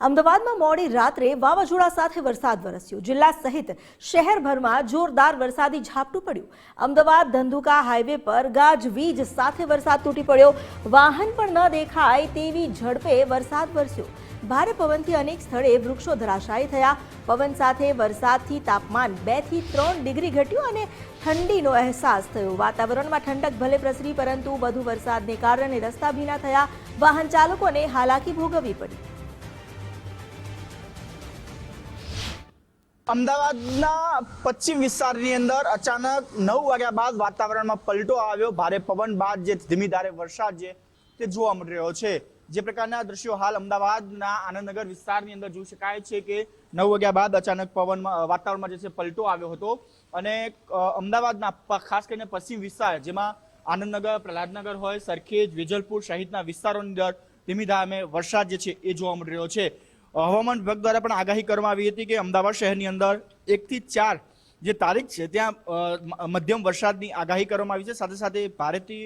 અમદાવાદમાં મોડી રાત્રે વાવાઝોડા સાથે વરસાદ વરસ્યો। જિલ્લા સહિત શહેરભરમાં જોરદાર વરસાદી ઝાપટું પડ્યું। અમદાવાદ ધંધુકા હાઈવે પર ગાજવીજ સાથે વરસાદ તૂટી પડ્યો। વાહન પણ ન દેખાય તેવી ઝડપે વરસાદ વરસ્યો। ભારે પવનથી અનેક સ્થળે વૃક્ષો ધરાશાયી થયા। પવન સાથે વરસાદથી તાપમાન 2 થી 3 ડિગ્રી ઘટ્યું અને ઠંડીનો અહેસાસ થયો। વાતાવરણમાં ઠંડક ભલે પ્રસરી, પરંતુ વધુ વરસાદને કારણે રસ્તા ભીના થયા। વાહન ચાલકોને હાલાકી ભોગવવી પડી। અમદાવાદના પશ્ચિમ વિસ્તારની અંદર અચાનક 9 વાગ્યા બાદ વાતાવરણમાં પલટો આવ્યો। ભારે પવન બાદ જે ધીમી ધારે વરસાદ તે જોવા મળી રહ્યો છે। જે પ્રકારના દ્રશ્યો હાલ અમદાવાદના આનંદનગર વિસ્તારની અંદર જોઈ શકાય છે કે 9 વાગ્યા બાદ અચાનક વાતાવરણમાં જે છે પલટો આવ્યો હતો અને અમદાવાદના ખાસ કરીને પશ્ચિમ વિસ્તાર, જેમાં આનંદનગર, પ્રહલાદનગર હોય, સરખેજ, વેજલપુર સહિતના વિસ્તારોની અંદર ધીમી ધારે વરસાદ જે છે એ જોવા મળી રહ્યો છે। હવામાન વિભાગ દ્વારા પણ આગાહી કરવામાં આવી હતી કે અમદાવાદ શહેરની અંદર 1 થી 4 જે તારીખ છે ત્યાં મધ્યમ વરસાદની આગાહી કરવામાં આવી છે। સાથે સાથે ભારેથી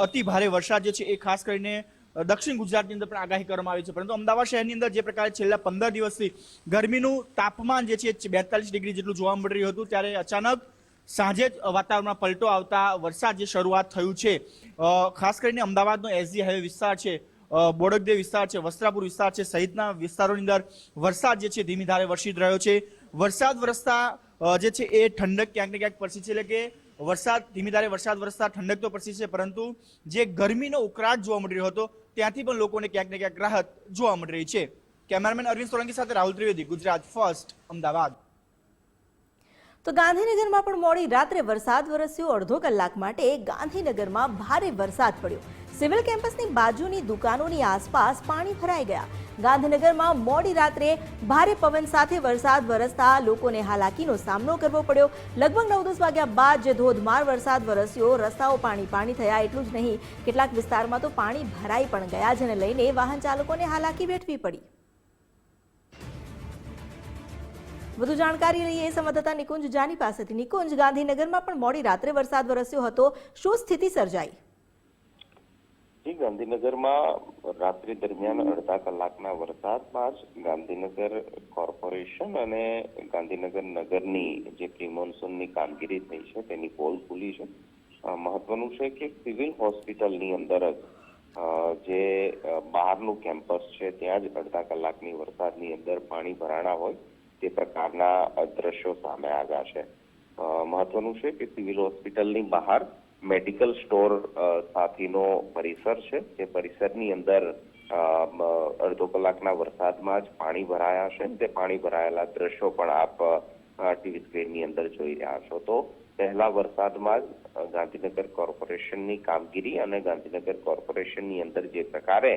અતિ ભારે વરસાદ જે છે એ ખાસ કરીને દક્ષિણ ગુજરાતની અંદર પણ આગાહી કરવામાં આવી છે। પરંતુ અમદાવાદ શહેરની અંદર જે પ્રકારે છેલ્લા 15 દિવસથી ગરમીનું તાપમાન જે છે 42 ડિગ્રી જેટલું જોવા મળી રહ્યું હતું, ત્યારે અચાનક સાંજે જ વાતાવરણમાં પલટો આવતા વરસાદ જે શરૂઆત થયું છે। ખાસ કરીને અમદાવાદનો એસજી હાઈવે વિસ્તાર છે, બોડકદેવ વિસ્તાર છે, વસ્ત્રાપુર વિસ્તાર છે સહિતના વિસ્તારોની અંદર વરસાદ જે છે ધીમી ધારે વરસી રહ્યો છે। વરસાદ વરસતા જે છે એ ઠંડક ક્યાંક ને ક્યાંક પરસી છે, એટલે કે ધીમી ધારે વરસાદ વરસતા ઠંડક તો પરસી છે, પરંતુ જે ગરમીનો ઉકળાટ જોવા મળી રહ્યો હતો ત્યાંથી પણ લોકોને ક્યાંક ને ક્યાંક રાહત જોવા મળી રહી છે। કેમેરામેન અરવિંદ સોલંકી સાથે રાહુલ ત્રિવેદી, ગુજરાત ફર્સ્ટ, અમદાવાદ। તો ગાંધીનગરમાં પણ મોડી રાત્રે વરસાદ વરસ્યો। અડધો કલાક માટે ગાંધીનગરમાં ભારે વરસાદ પડ્યો। સિવિલ કેમ્પસની બાજુની દુકાનોની આસપાસ પાણી ભરાઈ ગયા। ગાંધીનગરમાં મોડી રાત્રે ભારે પવન સાથે વરસાદ વરસતા લોકોને હાલાકીનો સામનો કરવો પડ્યો। લગભગ 9-10 વાગ્યા બાદ જે ધોધમાર વરસાદ વરસ્યો, રસ્તાઓ પાણી થયા। એટલું જ નહીં, કેટલાક વિસ્તારમાં તો પાણી ભરાઈ પણ ગયા, જેને લઈને વાહન ચાલકોને હાલાકી વેઠવી પડી। વધુ જાણકારી લઈએ સંવાદદાતા નિકુંજ જાની પાસેથી। નિકુંજ, ગાંધીનગરમાં પણ મોડી રાત્રે વરસાદ વરસ્યો હતો, શું સ્થિતિ સર્જાઈ? ગાંધીનગરમાં રાત્રિ દરમિયાન અડધા કલાકના વરસાદમાં જ ગાંધીનગર કોર્પોરેશન અને ગાંધીનગર નગરની જે પ્રી મોન્સૂનની કામગીરી થઈ છે તેની પોલ ખુલી છે। મહત્વનું છે કે સિવિલ હોસ્પિટલની અંદર જ જે બહારનું કેમ્પસ છે ત્યાં જ અડધા કલાકની વરસાદની અંદર પાણી ભરાણા હોય તે પ્રકારના દ્રશ્યો સામે આવ્યા છે। મહત્વનું છે કે સિવિલ હોસ્પિટલની બહાર મેડિકલ સ્ટોર સાથેનો પરિસર છે, જે પરિસરની અંદર અડધો કલાકના વરસાદમાં જ પાણી ભરાયા છે। તે પાણી ભરાયેલા દ્રશ્યો પણ આપ ટીવી સ્ક્રીનની અંદર જોઈ રહ્યા છો। તો પહેલા વરસાદમાં જ ગાંધીનગર કોર્પોરેશનની કામગીરી અને ગાંધીનગર કોર્પોરેશનની અંદર જે પ્રકારે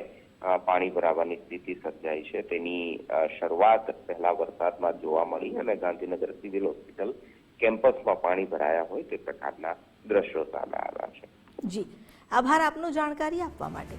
પાણી ભરાવાની સ્થિતિ સર્જાઈ છે તેની શરૂઆત પહેલા વરસાદમાં જોવા મળી અને ગાંધીનગર સિવિલ હોસ્પિટલ કેમ્પસમાં પાણી ભરાયા હોય તે પ્રકારના દ્રશ્યો સામે આવ્યા છે। જી, આભાર આપનો જાણકારી આપવા માટે।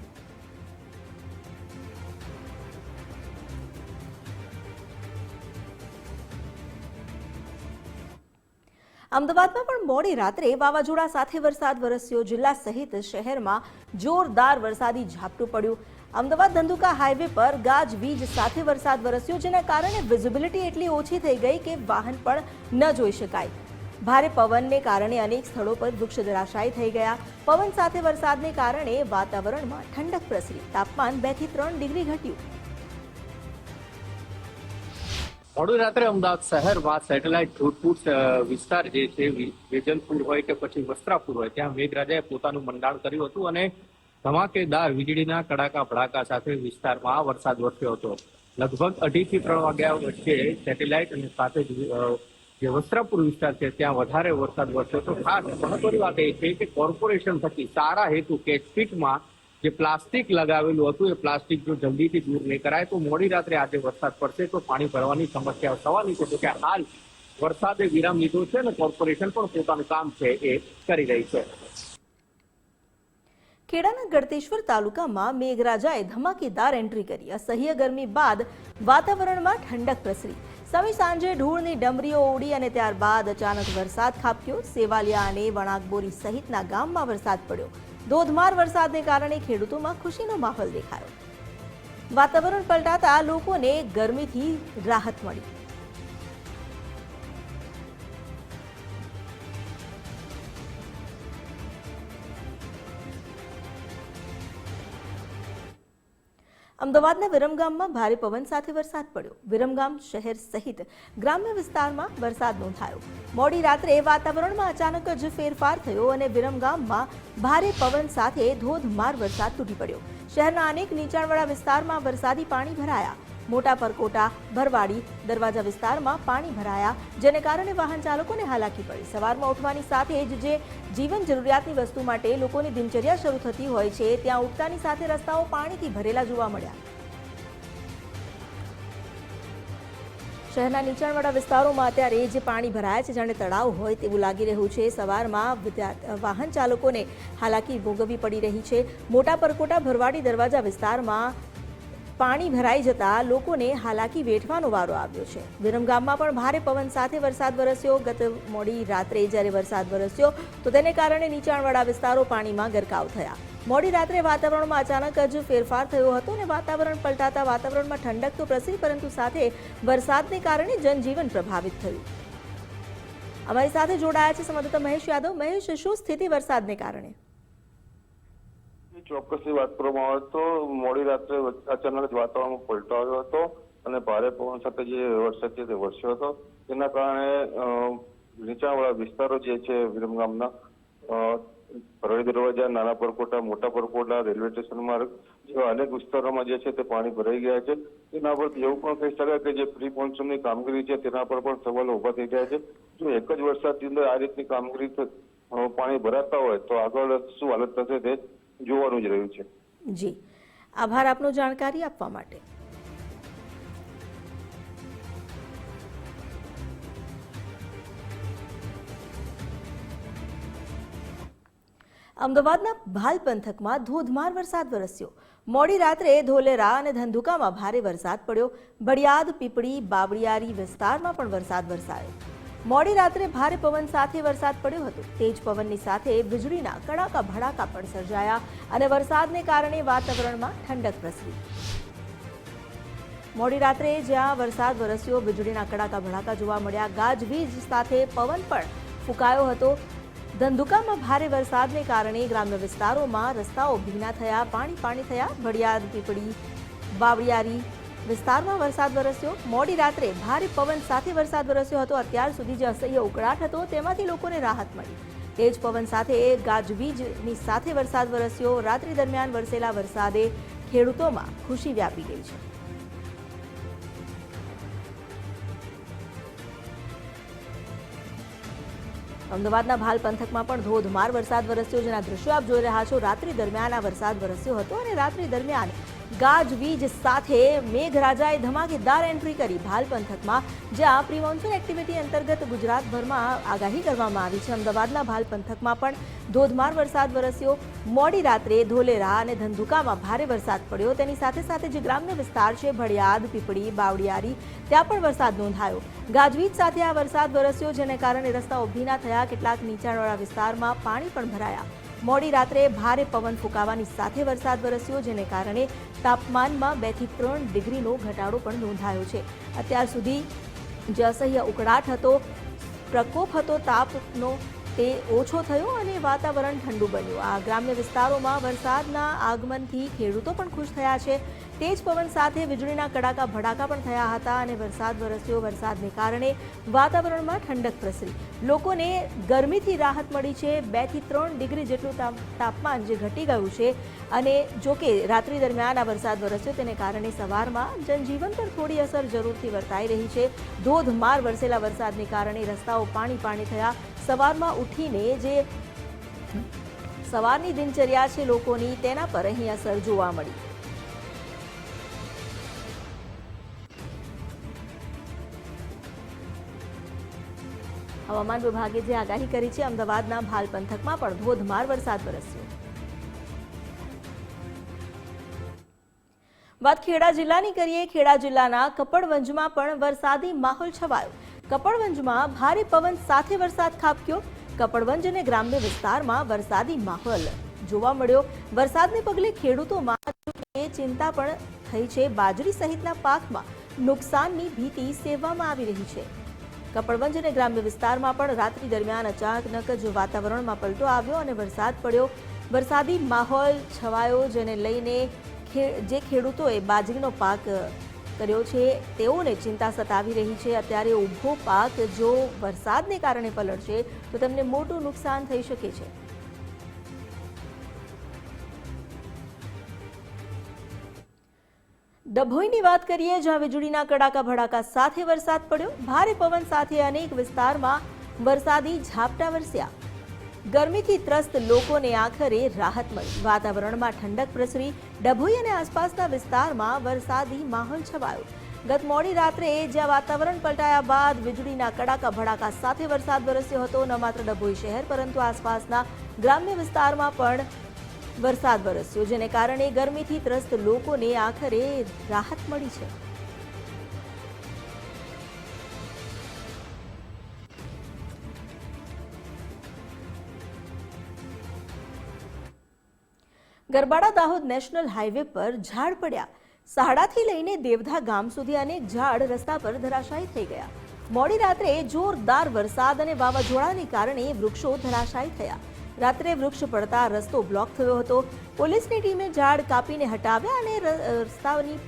અમદાવાદમાં પણ મોડી રાત્રે વાવાઝોડા સાથે વરસાદ વરસ્યો। જિલ્લા સહિત શહેરમાં જોરદાર વરસાદી ઝાપટું પડ્યું। અમદાવાદ ધંધુકા હાઈવે પર ગાજવીજ સાથે વરસાદ વરસ્યો, જેના કારણે વિઝિબિલિટી એટલી ઓછી થઈ ગઈ કે વાહન પણ ન જોઈ શકાય। ભારે પવનને કારણે અનેક સ્થળો પર વૃક્ષ ધરાશાયી થઈ ગયા। પવન સાથે વરસાદને કારણે વાતાવરણમાં ઠંડક પ્રસરી, તાપમાન 2 થી 3 ડિગ્રી ઘટ્યું। મોડી રાત્રે અમદાવાદ શહેરમાં સેટેલાઇટ જોધપુર વિસ્તાર જે છે, વેજલપુર હોય કે પછી વસ્ત્રાપુર હોય, ત્યાં મેઘરાજાએ પોતાનું મંડાણ કર્યું હતું અને ધમાકેદાર વીજળીના કડાકા ભડાકા સાથે વિસ્તારમાં વરસાદ વરસ્યો હતો। લગભગ 2:30 થી 3 વાગ્યા વચ્ચે સેટેલાઇટ અને સાથે જે વસ્ત્રાપુર વિસ્તાર છે ત્યાં વધારે વરસાદ વરસ્યો હતો। ખાસ મહત્વની વાત એ છે કે કોર્પોરેશન થકી સારા હેતુ કે સ્ટ્રીટમાં જે પ્લાસ્ટિક લગાવેલું હતું એ પ્લાસ્ટિક જો જલ્દીથી દૂર નહીં કરાય તો મોડી રાત્રે આજે વરસાદ પડશે તો પાણી ભરવાની સમસ્યા થવાની છે। તો કે હાલ વરસાદે વિરામ લીધો છે અને કોર્પોરેશન પણ પોતાનું કામ છે એ કરી રહી છે। ખેડાના ગળતેશ્વર તાલુકામાં મેઘરાજાએ ધમાકેદાર એન્ટ્રી કરી। અસહ્ય ગરમી બાદ વાતાવરણમાં ઠંડક પ્રસરી। સમી સાંજે ધૂળની ડમરીઓ ઉડી અને ત્યારબાદ અચાનક વરસાદ ખાબક્યો। સેવાલિયા અને વણાકબોરી સહિતના ગામમાં વરસાદ પડ્યો। ધોધમાર વરસાદને કારણે ખેડૂતોમાં ખુશીનો માહોલ દેખાયો। વાતાવરણ પલટાતા લોકોને ગરમીથી રાહત મળી। અમદાવાદના વિરમગામમાં ભારે પવન સાથે વરસાદ પડ્યો। વિરમગામ શહેર સહિત ગ્રામ્ય વિસ્તારમાં વરસાદ નોંધાયો। મોડી રાત્રે વાતાવરણમાં અચાનક જ ફેરફાર થયો અને વિરમગામમાં ભારે પવન સાથે ધોધમાર વરસાદ તૂટી પડ્યો। શહેરના અનેક નીચાણવાળા વિસ્તારમાં વરસાદી પાણી ભરાયા। મોટા પરકોટા, ભરવાડી, દરવાજા વિસ્તારમાં પાણી ભરાયા, જેને કારણે વાહન ચાલકોને હાલાકી પડી। સવારમાં ઉઠવાની સાથે જ જે જીવન જરૂરિયાતની વસ્તુ માટે લોકોની દિનચર્યા શરૂ થતી હોય છે, ત્યાં ઉઠતાની સાથે રસ્તાઓ પાણીથી ભરેલા જોવા મળ્યા। શહેરના નીચાણવાળા વિસ્તારોમાં અત્યારે જે પાણી ભરાયા છે જાણે તળાવ હોય તેવું લાગી રહ્યું છે। સવારમાં વાહન ચાલકોને હાલાકી ભોગવવી પડી રહી છે। મોટા પરકોટા, ભરવાડી, દરવાજા વિસ્તારમાં પાણી ભરાઈ જતા લોકોને હાલાકી વેઠવાનો વારો આવ્યો છે। વિરમગામમાં પણ ભારે પવન સાથે વરસાદ વરસ્યો। ગત મોડી રાત્રે જ્યારે વરસાદ વરસ્યો તો તેને કારણે નીચાણવાળા વિસ્તારો પાણીમાં ગરકાવ થયા। મોડી રાત્રે વાતાવરણમાં અચાનક જ ફેરફાર થયો હતો અને વાતાવરણ પલટાતા વાતાવરણમાં ઠંડક તો પ્રસરી, પરંતુ સાથે વરસાદને કારણે જનજીવન પ્રભાવિત થયું। અમારી સાથે જોડાયા છે સંવાદદાતા મહેશ યાદવ। મહેશ, શું સ્થિતિ વરસાદને કારણે? ચોક્કસથી વાત કરવામાં આવે તો મોડી રાત્રે અચાનક જ વાતાવરણમાં પલટો આવ્યો હતો અને ભારે પવન સાથે જે વરસાદ છે તે વરસ્યો હતો। તેના કારણે નીચાણવાળા વિસ્તારો જે છે વિરમગામના ભરવાડી દરવાજા, નાના પરકોટા, મોટા પરકોટા, રેલવે સ્ટેશન માર્ગ જેવા અનેક વિસ્તારોમાં જે છે તે પાણી ભરાઈ ગયા છે। તેના પર એવું પણ કહી શકાય કે જે પ્રી મોન્સૂનની કામગીરી છે તેના પર પણ સવાલો ઉભા થઈ ગયા છે। જો એક જ વરસાદની અંદર આ રીતની કામગીરી પાણી ભરાતા હોય તો આગળ શું હાલત થશે તે જોવાનું જ રહ્યું છે। જી, આભાર આપનો જાણકારી આપવા માટે। અમદાવાદના ભાલ પંથકમાં ધોધમાર વરસાદ વરસ્યો। મોડી રાત્રે ધોલેરા અને ધંધુકામાં ભારે વરસાદ પડ્યો। બડિયાદ, પીપળી, બાવળિયારી વિસ્તારમાં પણ વરસાદ વરસાયો। મોડી રાત્રે ભારે પવન સાથે વરસાદ પડ્યો હતો। તેજ પવનની સાથે વીજળીના કડાકા ભડાકા પણ સર્જાયા અને વરસાદને કારણે વાતાવરણમાં ઠંડક પ્રસરી। મોડી રાત્રે જ્યાં વરસાદ વરસ્યો, વીજળીના કડાકા ભડાકા જોવા મળ્યા। ગાજવીજ સાથે પવન પણ ફૂંકાયો હતો। ધંધુકામાં ભારે વરસાદને કારણે ગ્રામ્ય વિસ્તારોમાં રસ્તાઓ ભીના થયા, પાણી થયા। ભડિયાદ, પીપળી, બાવળિયારી વિસ્તારમાં વરસાદ વરસ્યો। મોડી રાત્રે ભારે પવન સાથે વરસાદ વરસ્યો હતો। અત્યાર સુધી જે અસહ્ય ઉકળાટ હતો તેમાંથી લોકોને રાહત મળી। તેજ પવન સાથે ગાજવીજની સાથે વરસાદ વરસ્યો। રાત્રિ દરમિયાન વરસેલા વરસાદે ખેડૂતોમાં ખુશી વ્યાપી ગઈ છે। અમદાવાદના ભાલ પંથકમાં પણ ધોધમાર વરસાદ વરસ્યો, જેના દ્રશ્યો આપ જોઈ રહ્યા છો। રાત્રિ દરમિયાન આ વરસાદ વરસ્યો હતો અને રાત્રિ દરમિયાન ગાજવીજ સાથે મેઘરાજાએ ધમાકેદાર એન્ટ્રી કરી ભાલ પંથકમાં, જ્યાં પ્રી મોન્સૂન એક્ટિવિટી અંતર્ગત ગુજરાતભરમાં આગાહી કરવામાં આવી છે। અમદાવાદના ભાલ પંથકમાં પણ ધોધમાર વરસાદ વરસ્યો। મોડી રાત્રે ધોલેરા અને ધંધુકામાં ભારે વરસાદ પડ્યો। તેની સાથે સાથે જે ગ્રામ્ય વિસ્તાર છે ભડિયાદ, પીપળી, બાવળિયારી, ત્યાં પણ વરસાદ નોંધાયો। ગાજવીજ સાથે આ વરસાદ વરસ્યો, જેને કારણે રસ્તાઓ ભીના થયા। કેટલાક નીચાણવાળા વિસ્તારમાં પાણી પણ ભરાયા। મોડી રાત્રે ભારે પવન ફૂંકાવાની સાથે વરસાદ વરસ્યો, જેને કારણે તાપમાનમાં 2 થી 3 ડિગ્રીનો ઘટાડો પણ નોંધાયો છે। અત્યાર સુધી જે અસહ્ય ઉકળાટ હતો, પ્રકોપ હતો તાપનો, તે ઓછો થયો અને વાતાવરણ ઠંડુ બન્યું। આ ગ્રામ્ય વિસ્તારોમાં વરસાદના આગમનથી ખેડૂતો પણ ખુશ થયા છે। તેજ પવન સાથે વીજળીના કડાકા ભડાકા પણ થયા હતા અને વરસાદ વરસ્યો। વરસાદને કારણે વાતાવરણમાં ઠંડક પ્રસરી, લોકોને ગરમીથી રાહત મળી છે। 2 થી 3 ડિગ્રી જેટલું તાપમાન જે ઘટી ગયું છે અને જો કે રાત્રિ દરમિયાન આ વરસાદ વરસ્યો તેને કારણે સવારમાં જનજીવન પર થોડી અસર જરૂરથી વર્તાઈ રહી છે। ધોધમાર વરસેલા વરસાદને કારણે રસ્તાઓ પાણી થયા। સવારમાં ઉઠીને જે સવારની દિનચર્યા છે લોકોની, તેના પર અહીં અસર જોવા મળી। હવામાન વિભાગે જે આગાહી કરી છે, અમદાવાદના ભાલ પંથકમાં પણ ધોધમાર વરસાદ વરસ્યો। વાત ખેડા જિલ્લાની કરીએ। ખેડા જિલ્લાના કપડવંજમાં પણ વરસાદી માહોલ છવાયો। કપડવંજમાં ભારે પવન સાથે વરસાદ ખાબક્યો। કપડવંજ અને ગ્રામ્ય વિસ્તારમાં વરસાદી માહોલ જોવા મળ્યો। વરસાદને પગલે ખેડૂતોમાં ચિંતા પણ થઈ છે, બાજરી સહિતના પાકમાં નુકસાનની ભીતિ સેવવામાં આવી રહી છે. કપડવંજ અને ગ્રામ્ય વિસ્તારમાં પણ રાત્રિ દરમિયાન અચાનક જ વાતાવરણમાં પલટો આવ્યો અને વરસાદ પડ્યો. વરસાદી માહોલ છવાયો, જેને લઈને જે ખેડૂતોએ બાજરીનો પાક કર્યો છે તેઓને ચિંતા સતાવી રહી છે. અત્યારે ઊભો પાક જો વરસાદને કારણે પલળશે તો તેમને મોટું નુકસાન થઈ શકે છે. ડભોઈની વાત કરીએ, જ્યાં વીજળીના કડાકા ભડાકા સાથે વરસાદ પડ્યો. ભારે પવન સાથે અનેક વિસ્તારમાં વરસાદી ઝાપટા વરસ્યા. ગરમીથી ત્રસ્ત લોકોને આખરે રાહત મળી. વાતાવરણમાં ઠંડક પ્રસરી. ડભોઈ અને આસપાસના વિસ્તારમાં વરસાદી માહોલ છવાયો. ગત મોડી રાત્રે જ્યાં વાતાવરણ પલટાયા બાદ વીજળીના કડાકા ભડાકા સાથે વરસાદ વરસ્યો હતો. ન માત્ર ડભોઈ શહેર પરંતુ આસપાસના ગ્રામ્ય વિસ્તારમાં પણ વરસાદ વરસ્યો, જેને કારણે ગરમીથી ત્રસ્ત લોકોને આખરે રાહત મળી છે. ગરબાડા દાહોદ નેશનલ હાઈવે પર ઝાડ પડ્યા. સહાડાથી લઈને દેવધા ગામ સુધી અનેક ઝાડ રસ્તા પર ધરાશાયી થઈ ગયા. મોડી રાત્રે જોરદાર વરસાદ અને વાવાઝોડાને કારણે વૃક્ષો ધરાશાયી થયા. રાત્રે વૃક્ષ પડતા રસ્તો બ્લોક થયો હતો. પોલીસની ટીમે ઝાડ કાપીને હટાવ્યા અને રસ્તાની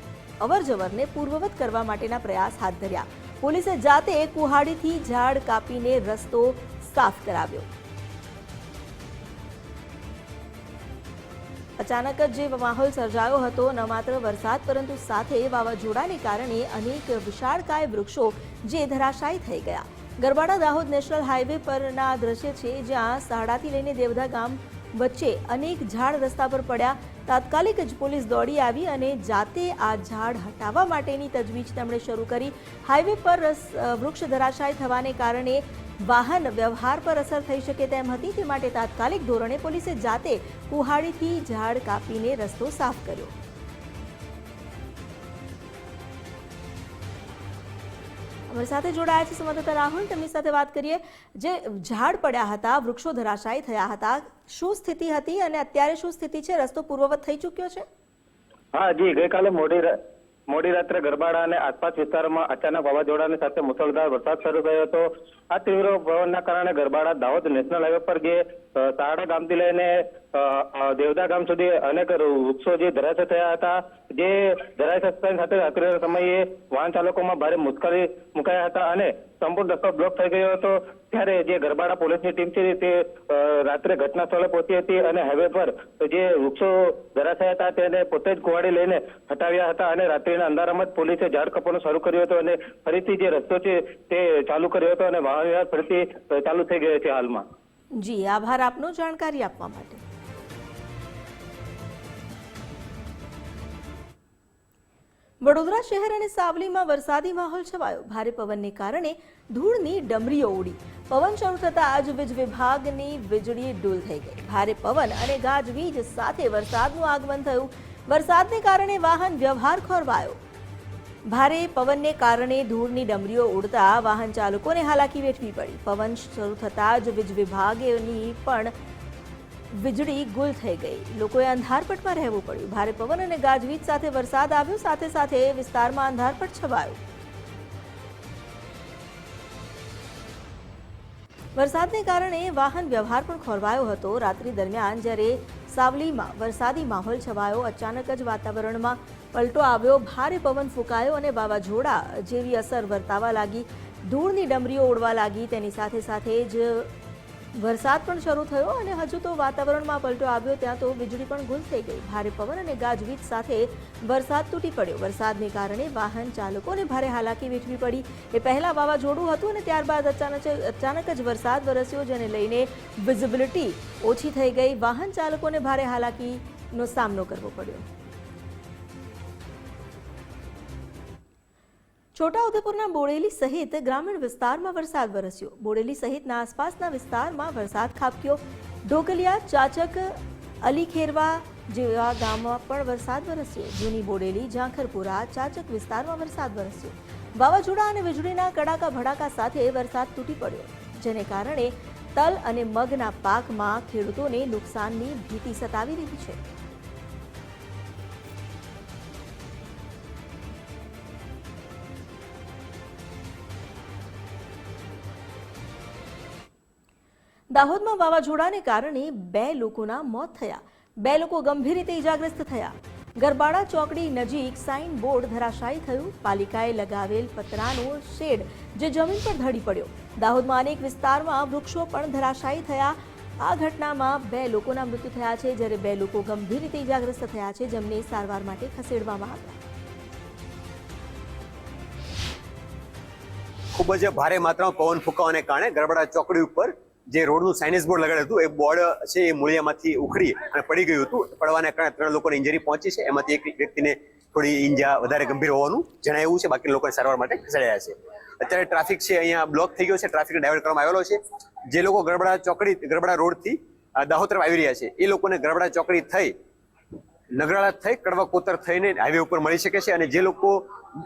અવરજવરને પૂર્વવત કરવા માટેના પ્રયાસ હાથ ધર્યા. પોલીસે જાતે કુહાડીથી ઝાડ કાપીને રસ્તો સાફ કરાવ્યો. અચાનક જ જે માહોલ સર્જાયો હતો, ન માત્ર વરસાદ પરંતુ સાથે વાવાઝોડાને કારણે અનેક વિશાળકાય વૃક્ષો જે ધરાશાયી થઈ ગયા. ગરબાડા દાહોદ નેશનલ હાઈવે પરના દ્રશ્ય છે, જ્યાં સહાડાથી લઈને દેવધા ગામ વચ્ચે અનેક ઝાડ રસ્તા પર પડ્યા. તાત્કાલિક જ પોલીસ દોડી આવી અને જાતે આ ઝાડ હટાવવા માટેની તજવીજ તેમણે શરૂ કરી. હાઈવે પર વૃક્ષ ધરાશાયી થવાને કારણે વાહન વ્યવહાર પર અસર થઈ શકે તેમ હતી. તે માટે તાત્કાલિક ધોરણે પોલીસે જાતે કુહાડીથી ઝાડ કાપીને રસ્તો સાફ કર્યો. અમારી સાથે જોડાયા છે સંવાદદાતા રાહુલ. તેમની સાથે વાત કરીએ. જે ઝાડ પડ્યા હતા, વૃક્ષો ધરાશાયી થયા હતા, શું સ્થિતિ હતી અને અત્યારે શું સ્થિતિ છે? રસ્તો પૂર્વવત થઈ ચૂક્યો છે? હા જી, ગઈકાલે મોડી રાત્રે ગરબાડા અને આસપાસ વિસ્તારોમાં અચાનક વાવાઝોડાની સાથે મુસળધાર વરસાદ શરૂ થયો હતો. આ તીવ્ર પવનના કારણે ગરબાડા દાહોદ નેશનલ હાઈવે પર જે સહાડા ગામથી લઈને દેવધા ગામ સુધી અનેક વૃક્ષો જે ધરાશાયી થયા હતા. જે ધરાશાયી સાથે રાત્રિના સમયે વાહન ચાલકોમાં ભારે મુશ્કેલી મુકાયા હતા અને સંપૂર્ણ રસ્તો બ્લોક થઈ ગયો હતો. ત્યારે જે ગરબાડા પોલીસની ટીમ છે તે રાત્રે ઘટના સ્થળે પહોંચી હતી અને હાઈવે પર જે વૃક્ષો ધરાશાયી હતા તેને પોતે જ કુહાડી લઈને હટાવ્યા હતા અને રાત્રિના અંધારામાં જ પોલીસે ઝાડ કાપવાનું શરૂ કર્યું હતું અને ફરીથી જે રસ્તો છે તે ચાલુ કર્યો હતો અને વાહન વ્યવહાર ફરીથી ચાલુ થઈ ગયો છે હાલમાં. જી, આભાર આપનો જાણકારી આપવા માટે. વડોદરા શહેર અને સાવલીમાં વરસાદી માહોલ છવાયો. ભારે પવનને કારણે ધૂળની ડમરીઓ ઉડી. પવન શરૂ થતાં જ વીજ વિભાગની વીજળી ડૂલ થઈ ગઈ. ભારે પવન અને ગાજવીજ સાથે વરસાદનું આગમન થયું. વરસાદને કારણે વાહન વ્યવહાર ખોરવાયો. ભારે પવનને કારણે ધૂળની ડમરીઓ ઉડતા વાહન ચાલકોને હાલાકી વેઠવી પડી. પવન શરૂ થતાં જ વીજ વિભાગની પણ વીજળી ગુલ થઈ ગઈ. લોકોએ અંધારપટમાં રહેવું પડ્યું. ભારે પવન અને ગાજવીજ સાથે વરસાદ આવ્યો. સાથે સાથે વિસ્તારમાં અંધારપટ છવાયો. વરસાદને કારણે વાહન વ્યવહાર પણ ખોરવાયો હતો. રાત્રિ દરમિયાન જ્યારે સાવલીમાં વરસાદી માહોલ છવાયો, અચાનક જ વાતાવરણમાં પલટો આવ્યો. ભારે પવન ફૂંકાયો અને વાવાઝોડા જેવી અસર વર્તાવા લાગી. ધૂળની ડમરીઓ ઉડવા લાગી. તેની સાથે સાથે જ વરસાદ પણ શરૂ થયો અને હજુ તો વાતાવરણમાં પલટો આવ્યો ત્યાં તો વીજળી પણ ગુલ થઈ ગઈ. ભારે પવન અને ગાજવીજ સાથે વરસાદ તૂટી પડ્યો. વરસાદને કારણે વાહન ચાલકોને ભારે હાલાકી વેઠવી પડી. એ પહેલા વાવાઝોડું હતું અને ત્યારબાદ અચાનક જ વરસાદ વરસ્યો, જેને લઈને વિઝિબિલિટી ઓછી થઈ ગઈ. વાહન ચાલકોને ભારે હાલાકીનો સામનો કરવો પડ્યો. છોટાઉદેપુરના બોડેલી સહિત ગ્રામીણ વિસ્તારમાં વરસાદ વરસ્યો. બોડેલી સહિતના આસપાસના વિસ્તારમાં વરસાદ ખાબક્યો. ઢોકલિયા, ચાચક, અલીખેરવા જેવા ગામમાં પણ વરસાદ વરસ્યો. જૂની બોડેલી, ઝાંખરપુરા, ચાચક વિસ્તારમાં વરસાદ વરસ્યો. વાવાઝોડા અને વીજળીના કડાકા ભડાકા સાથે વરસાદ તૂટી પડ્યો, જેને કારણે તલ અને મગના પાકમાં ખેડૂતોને નુકસાનની ભીતિ સતાવી રહી છે. દાહોદમાં વાવાઝોડાને કારણે 2 લોકોના મોત થયા, 2 લોકો ગંભીર રીતે ઇજાગ્રસ્ત થયા. ગરબાડા ચોકડી નજીક સાઇન બોર્ડ ધરાશાયી થયું. પાલિકાએ લગાવેલ પતરાનો શેડ જે જમીન પર ઢળી પડ્યો. દાહોદમાં અનેક વિસ્તારમાં વૃક્ષો પણ ધરાશાયી થયા. આ ઘટનામાં 2 લોકોના મૃત્યુ થયા છે, જ્યારે 2 લોકો ગંભીર રીતે ઇજાગ્રસ્ત થયા છે, જેમને સારવાર માટે ખસેડવામાં આવ્યા. ખૂબ જ ભારે માત્રામાં પવન ફૂંકાવાને કારણે ગરબાડા ચોકડી ઉપર જે રોડનું સાઇનેજ બોર્ડ લગાડ્યું હતું, એ બોર્ડ છે એ મૂળિયામાંથી ઉખડી અને પડી ગયું હતું. પડવાને કારણે 3 લોકોને ઇન્જરી પહોંચી છે. એમાંથી એક વ્યક્તિને થોડી ઈજા વધારે ગંભીર હોવાનું જણાવ્યું છે. બાકી લોકોને સારવાર માટે ખસેડાયા છે. અત્યારે ટ્રાફિક છે અહીંયા બ્લોક થઈ ગયો છે. ટ્રાફિકને ડાયવર્ટ કરવામાં આવેલો છે. જે લોકો ગરબાડા રોડથી દાહોદ તરફ આવી રહ્યા છે, એ લોકોને ગરબાડા ચોકડી થઈ નગરાળા થઈ કડવા કોતર થઈને હાઈવે ઉપર મળી શકે છે. અને જે લોકો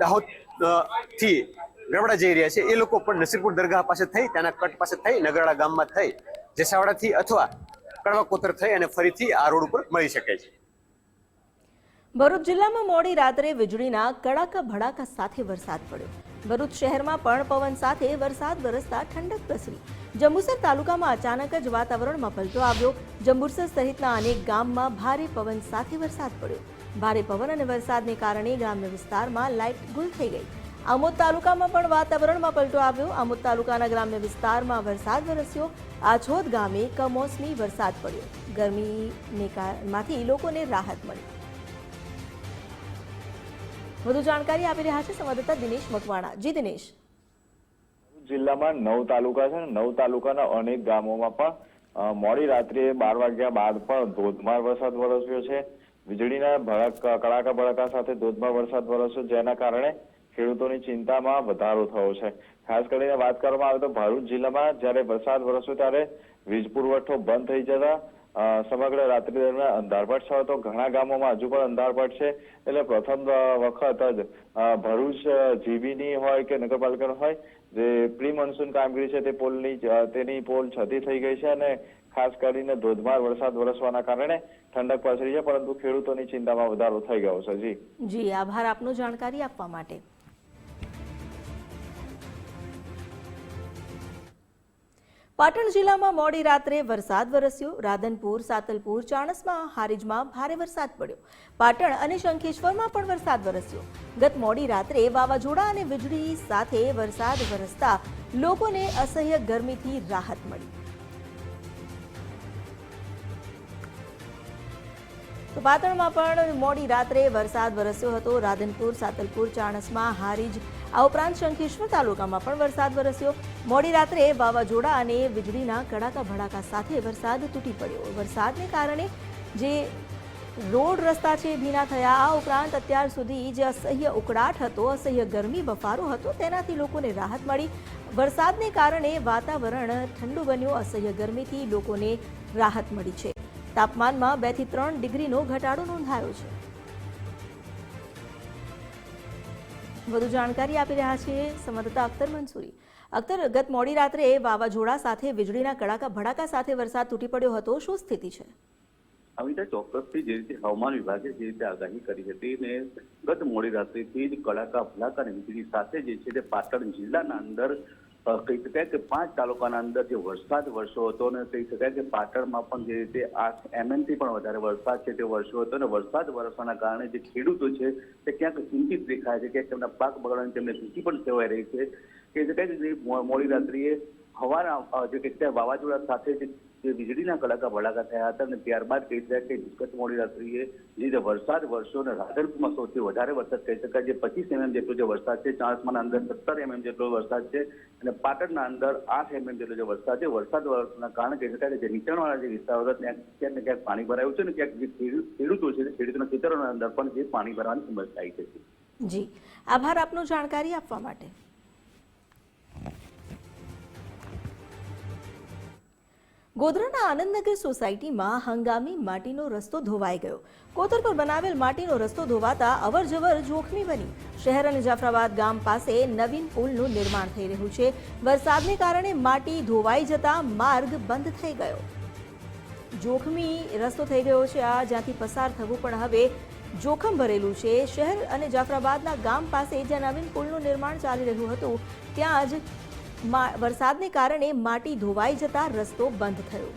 દાહોદ થી ગરબાડા જઈ રહ્યા છે, એ લોકો પણ નસીરપુર દરગાહ પાસે થઈ, ત્યાંના કટ પાસે થઈ, નગરાળા ગામમાં થઈ, જેસાવાડાથી અથવા કડવા કોતર થઈ અને ફરીથી આ રોડ ઉપર મળી શકે છે. ભરૂચ જિલ્લામાં મોડી રાત્રે વીજળીના કડાકા ભડાકા સાથે વરસાદ પડ્યો. ભરૂચ શહેરમાં પણ પવન સાથે વરસાદ વરસતા ઠંડક પ્રસરી. જંબુસર તાલુકામાં અચાનક જ વાતાવરણમાં પલટો આવ્યો. જંબુસર સહિતના અનેક ગામમાં ભારે પવન સાથે વરસાદ પડ્યો. ભારે પવન અને વરસાદને કારણે ગ્રામ્ય વિસ્તારમાં લાઇટ ગુલ થઈ ગઈ. આમોદ તાલુકામાં પણ વાતાવરણમાં પલટો આવ્યો. આમોદ તાલુકાના ગ્રામ્ય વિસ્તારમાં વરસાદ વરસ્યો. આછોદ ગામે કમોસમી વરસાદ પડ્યો. ગરમીમાંથી લોકોને રાહત મળી. વધુ જાણકારી આપી રહ્યા છે સંવાદદાતા દિનેશ મકવાણા. જી દિનેશ. જિલ્લામાં 9 તાલુકા છે. 9 તાલુકાના અનેક ગામોમાં પણ મોડી રાત્રે 12 વાગ્યા બાદ પણ ધોધમાર વરસાદ વરસ્યો છે. વીજળીના કડાકા ભડાકા સાથે ધોધમાર વરસાદ વરસ્યો, જેના કારણે ખેડૂતોની ચિંતામાં વધારો થયો છે. ખાસ કરીને વાત કરવામાં આવે તો ભરૂચ જિલ્લામાં જ્યારે વરસાદ વરસ્યો ત્યારે વીજ પુરવઠો બંધ થઈ જતા સમગ્ર રાત્રિ દરમિયાન અંધારપટ છયો હતો. ઘણા ગામોમાં હજુ પણ અંધારપટ છે. એટલે પ્રથમ વખત જ ભરૂચ જીબીની હોય કે નગરપાલિકાનો હોય, જે પ્રી મોન્સૂન કામગીરી છે તેની પોલ છતી થઈ ગઈ છે. અને ખાસ કરીને ધોધમાર વરસાદ વરસવાના કારણે ઠંડક પ્રસરી છે, પરંતુ ખેડૂતોની ચિંતામાં વધારો થઈ ગયો છે. જી આભાર આપનો જાણકારી આપવા માટે. પાટણ જિલ્લામાં મોડી રાત્રે વરસાદ વરસ્યો. રાધનપુર, સાતલપુર, ચાણસ્મા, હારીજમાં ભારે વરસાદ પડ્યો. પાટણ અને શંખેશ્વરમાં પણ વરસાદ વરસ્યો. ગત મોડી રાત્રે વાવાઝોડા અને વીજળી સાથે વરસાદ વરસતા લોકોને અસહ્ય ગરમીથી રાહત મળી. તો પાટણમાં પણ મોડી રાત્રે વરસાદ વરસ્યો હતો. રાધનપુર, સાતલપુર, ચાણસ્મા, હારીજ આ ઉપરાંત શંખેશ્વર તાલુકામાં પણ વરસાદ વરસ્યો. મોડી રાત્રે વાવાઝોડા અને વીજળીના કડાકા ભડાકા સાથે વરસાદ તૂટી પડ્યો. વરસાદને કારણે જે રોડ રસ્તા છે ભીના થયા. આ ઉપરાંત અત્યાર સુધી જે અસહ્ય ઉકળાટ હતો, અસહ્ય ગરમી બફારો હતો, તેનાથી લોકોને રાહત મળી. વરસાદને કારણે વાતાવરણ ઠંડુ બન્યું. અસહ્ય ગરમીથી લોકોને રાહત મળી છે. તાપમાનમાં 2 થી 3 ડિગ્રીનો ઘટાડો નોંધાયો છે. વધુ જાણકારી આપી રહ્યા છે સંવાદદાતા અખ્તર મંસૂરી. અખ્તર, ગત મોડી રાત્રે વાવાઝોડા સાથે વીજળીના કડાકા ભડાકા સાથે વરસાદ તૂટી પડ્યો હતો. શું સ્થિતિ છે? અમિતા, ચોક્કસથી જે રીતે હવામાન વિભાગે જે રીતે આગાહી કરી હતી ને ગત મોડી રાત્રિથી જ કડાકા ભડાકા અને વીજળી સાથે જે છે તે પાટણ જિલ્લાના અંદર કહી શકાય કે 5 તાલુકાના અંદર જે વરસાદ વરસ્યો હતો ને કહી શકાય કે પાટણમાં પણ જે રીતે 8 mm થી પણ વધારે વરસાદ છે તે વરસ્યો હતો. અને વરસાદ વરસવાના કારણે જે ખેડૂતો છે તે ક્યાંક ચિંતિત દેખાય છે, ક્યાંક તેમના પાક બગાડવાની તેમને ભીતિ પણ સેવાઈ રહી છે. કહી શકાય કે મોડી રાત્રિએ હવાના જે કે વાવાઝોડા સાથે જે વીજળીના કડાકા ભડાકા થયા હતા અને ત્યારબાદ કહી શકાય કે ગત મોડી રાત્રિએ જે વરસાદ વરસ્યો અને રાધનપુરમાં સૌથી વધારે વરસાદ કહી શકાય, જે 25 mm જેટલો જે વરસાદ છે. ચાણસ્માના અંદર 17 mm જેટલો વરસાદ છે અને પાટણના અંદર 8 mm જેટલો જે વરસાદ છે. વરસાદ વરસવાના કારણે કહી શકાય કે જે નીચાણવાળા જે વિસ્તારો હતા ત્યાં ક્યાંક ને ક્યાંક પાણી ભરાયું છે અને ક્યાંક જે ખેડૂતો છે ખેડૂતોના ખેતરોના અંદર પણ જે પાણી ભરવાની સમસ્યા આવી છે. જી આભાર આપનો જાણકારી આપવા માટે. ગોધરાના આનંદનગર સોસાયટીમાં હંગામી માટીનો રસ્તો ધોવાઈ ગયો. કોતર પર બનાવેલ માટીનો રસ્તો ધોવાતા અવરજવર જોખમી બની. શહેર અને જાફરાબાદ ગામ પાસે નવીન પુલનું નિર્માણ થઈ રહ્યું છે. વરસાદને કારણે માટી ધોવાઈ જતા માર્ગ બંધ થઈ ગયો. જોખમી રસ્તો થઈ ગયો છે આ, જ્યાંથી પસાર થવું પણ હવે જોખમ ભરેલું છે. શહેર અને જાફરાબાદના ગામ પાસે જ્યાં નવીન પુલનું નિર્માણ ચાલી રહ્યું હતું ત્યાં જ વરસાદને કારણે માટી ધોવાઈ જતા રસ્તો બંધ થયો.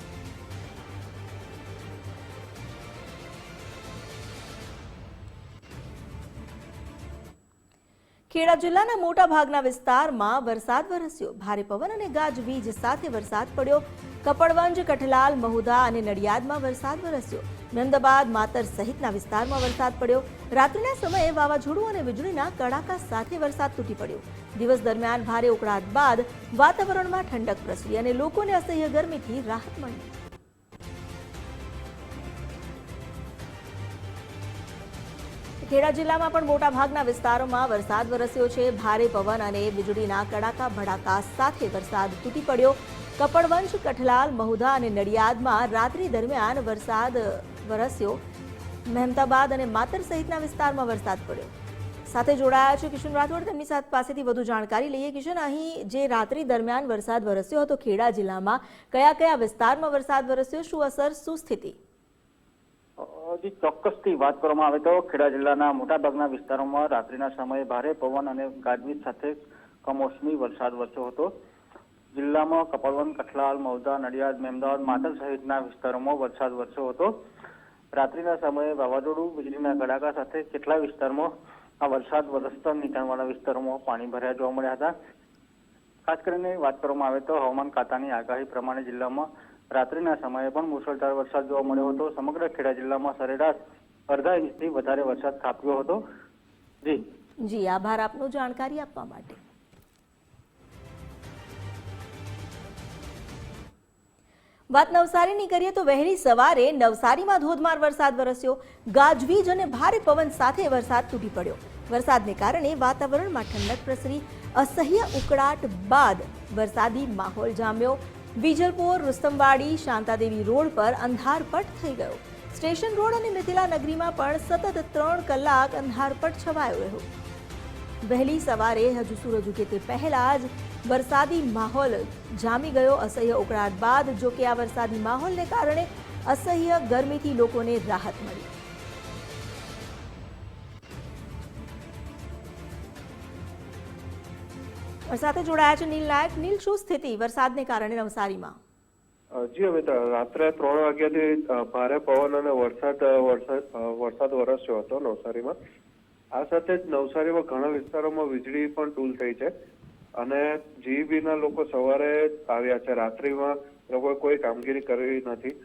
ખેડા જિલ્લાના મોટા ભાગના વિસ્તારમાં વરસાદ વરસ્યો. ભારે પવન અને ગાજવીજ સાથે વરસાદ પડ્યો. કપડવંજ, કઠલાલ, મહુધા અને નડિયાદમાં વરસાદ વરસ્યો. મહેમદાબાદ, માતર સહિતના વિસ્તારમાં વરસાદ પડ્યો. રાત્રિના સમયે વાવાઝોડું અને વીજળીના કડાકા સાથે વરસાદ તૂટી પડ્યો. દિવસ દરમિયાન ભારે ઉકળાટ બાદ વાતાવરણમાં ઠંડક પ્રસરી અને લોકોને અસહ્ય ગરમીથી રાહત મળી. ખેડા જિલ્લામાં પણ મોટા ભાગના વિસ્તારોમાં વરસાદ વરસ્યો છે. ભારે પવન અને વીજળીના કડાકા ભડાકા સાથે વરસાદ તૂટી પડ્યો. કપડવંજ, કઠલાલ, મહુધા અને નડિયાદમાં રાત્રિ દરમિયાન વરસાદ વરસ્યો. મહેમદાબાદ અને માતર સહિતના વિસ્તારમાં વરસાદ પડ્યો. સાથે જોડાયા છે કિશન રાઠોડ, તેમની પાસેથી વધુ જાણકારી લઈએ. કિશન, અહીં જે રાત્રિ દરમિયાન વરસાદ વરસ્યો હતો ખેડા જિલ્લામાં, કયા કયા વિસ્તારમાં વરસાદ વરસ્યો, શું અસર, શું સ્થિતિ? ચોક્કસથી વાત કરવામાં આવે તો ખેડા જિલ્લાના મોટાભાગના વિસ્તારોમાં રાત્રિના સમયે ભારે પવન અને ગાજવીજ સાથે કમોસમી વરસાદ વરસ્યો હતો. જિલ્લામાં કપડવંજ, કઠલાલ, મહુધા, નડિયાદ, મહેમદાવાદ, માતર સહિતના વિસ્તારોમાં વરસાદ વરસ્યો હતો. રાત્રિના સમયે વાવાઝોડું, વીજળીના કડાકા સાથે કેટલાક વિસ્તારમાં આ વરસાદ વરસતા નીચાણવાળા વિસ્તારોમાં પાણી ભર્યા જોવા મળ્યા હતા. ખાસ કરીને વાત કરવામાં આવે તો હવામાન ખાતાની આગાહી પ્રમાણે જિલ્લામાં રાત્રિના સમયે પણ મુશળધાર વરસાદ જોવા મળ્યો હતો. સમગ્ર ખેડા જિલ્લામાં સરેરાશ અડધા ઇંચથી વધારે વરસાદ ખાબક્યો હતો. જી, આભાર આપનો જાણકારી આપવા માટે. વાત નવસારીની કરીએ તો વહેલી સવારે નવસારીમાં ધોધમાર વરસાદ વરસ્યો. ગાજવીજ અને ભારે પવન સાથે વરસાદ તૂટી પડ્યો. વરસાદને કારણે વાતાવરણમાં ઠંડક પ્રસરી. અસહ્ય ઉકળાટ બાદ વરસાદી માહોલ જામ્યો. વિજલપોર, રુસ્તમવાડી, શાંતાદેવી રોડ પર અંધારપટ થઈ ગયો. સ્ટેશન રોડ અને મિથિલા નગરીમાં પણ સતત 3 કલાક અંધારપટ છવાયો રહ્યો. વહેલી સવારે હજુ સૂરજ ઉગે તે પહેલા જ વરસાદી માહોલ જામી ગયો. અસહ્ય ઉકળાટ બાદ જો કે આ વરસાદી માહોલને કારણે અસહ્ય ગરમીથી લોકોને રાહત મળી. સાથે જોડાયા છે નીલ નાયક. નીલ, શું સ્થિતિ વરસાદને કારણે નવસારીમાં? જી, હવે રાત્રે 3 વાગ્યાથી ભારે પવન અને વરસાદ વરસ્યો હતો નવસારીમાં. આ સાથે જ નવસારીમાં ઘણા વિસ્તારોમાં વીજળી પણ ટૂલ થઈ છે અને જીઈબીના લોકો સવારે આવ્યા છે. રાત્રિમાં લોકોએ કોઈ કામગીરી કરી નથી.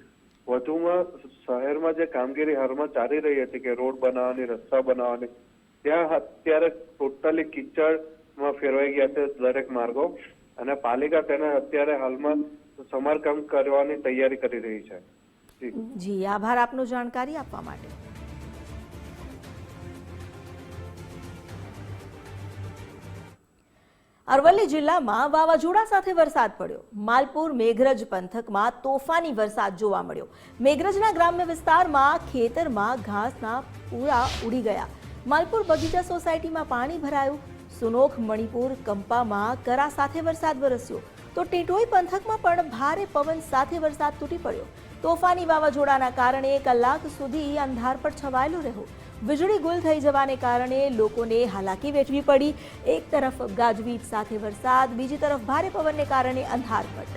વધુમાં શહેરમાં જે કામગીરી હાલમાં ચાલી રહી હતી કે રોડ બનાવવાની, રસ્તા બનાવવાની, ત્યાં અત્યારે ટોટલી કિચડમાં ફેરવાઈ ગયા છે દરેક માર્ગો અને પાલિકા તેને અત્યારે હાલમાં સમારકામ કરવાની તૈયારી કરી રહી છે. જી, આભાર આપનો જાણકારી આપવા માટે. અરવલ્લી જિલ્લામાં વાવાઝોડા સાથે વરસાદ પડ્યો. માલપુર, મેઘરજ પંથકમાં તોફાની વરસાદ જોવા મળ્યો. મેઘરજના ગ્રામ્ય વિસ્તારમાં ખેતરમાં ઘાસના પૂળા ઉડી ગયા. માલપુર બગીચા સોસાયટીમાં પાણી ભરાયું. સુનોખ, મણિપુર, કંપામાં કરા સાથે વરસાદ વરસ્યો. તો ટેટોઈ પંથકમાં પણ ભારે પવન સાથે વરસાદ તૂટી પડ્યો. તોફાની વાવાઝોડાના કારણે કલાક સુધી અંધારપટ છવાયેલો રહ્યો. વીજળી ગુલ થઈ જવાને કારણે લોકોને હાલાકી વેઠવી પડી. એક તરફ ગાજવીજ સાથે વરસાદ, બીજી તરફ ભારે પવનને કારણે અંધારપટ.